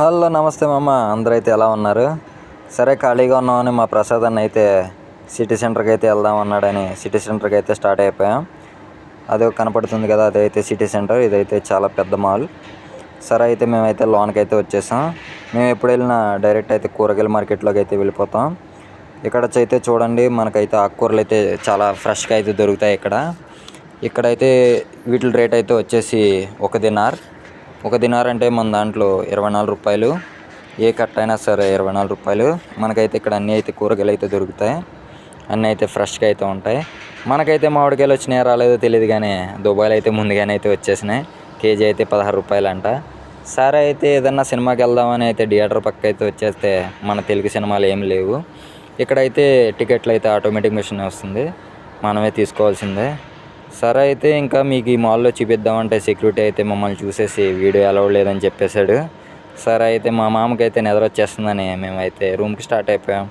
Hello నమస్తే మామ, అందరూ అయితే ఎలా ఉన్నారు? సరే ఖాళీగా ఉన్నామని మా ప్రసాద్ అన్న అయితే సిటీ సెంటర్కి అయితే వెళ్దాం అన్నాడని సిటీ సెంటర్కి అయితే స్టార్ట్ అయిపోయాం. అదే కనపడుతుంది కదా, అదైతే సిటీ సెంటర్. ఇదైతే చాలా పెద్ద మాల్. సరే అయితే మేమైతే లోన్కి అయితే వచ్చేసాం. మేము ఎప్పుడు వెళ్ళినా డైరెక్ట్ అయితే కూరగాయల మార్కెట్లోకి అయితే వెళ్ళిపోతాం. ఇక్కడ అయితే చూడండి, మనకైతే ఆకుకూరలు అయితే చాలా ఫ్రెష్గా అయితే దొరుకుతాయి. ఇక్కడైతే వీటి రేట్ అయితే వచ్చేసి ఒక దినార్ అంటే మన దాంట్లో 24 రూపాయలు. ఏ కట్ట అయినా సరే 24 రూపాయలు. మనకైతే ఇక్కడ అన్నీ అయితే కూరగాయలు అయితే దొరుకుతాయి. అన్నీ అయితే ఫ్రెష్గా అయితే ఉంటాయి. మనకైతే మామిడికాయలు వచ్చినాయో రాలేదో తెలియదు, కానీ దుబాయ్లో అయితే ముందుగానే అయితే వచ్చేసినాయి. కేజీ అయితే 16 రూపాయలు అంట. సరే అయితే ఏదన్నా సినిమాకి వెళ్దామని అయితే థియేటర్ పక్క అయితే వచ్చేస్తే మన తెలుగు సినిమాలు ఏమి లేవు. ఇక్కడైతే టికెట్లు అయితే ఆటోమేటిక్ మిషన్ వస్తుంది, మనమే తీసుకోవాల్సిందే. సరే అయితే ఇంకా మీకు ఈ మాల్లో చూపిద్దామంటే సెక్యూరిటీ అయితే మమ్మల్ని చూసేసి వీడియో అలౌడ్ లేదని చెప్పేశాడు. సరే అయితే మా మామకి అయితే నిద్ర వచ్చేస్తుందని మేమైతే రూమ్కి స్టార్ట్ అయిపోయాం.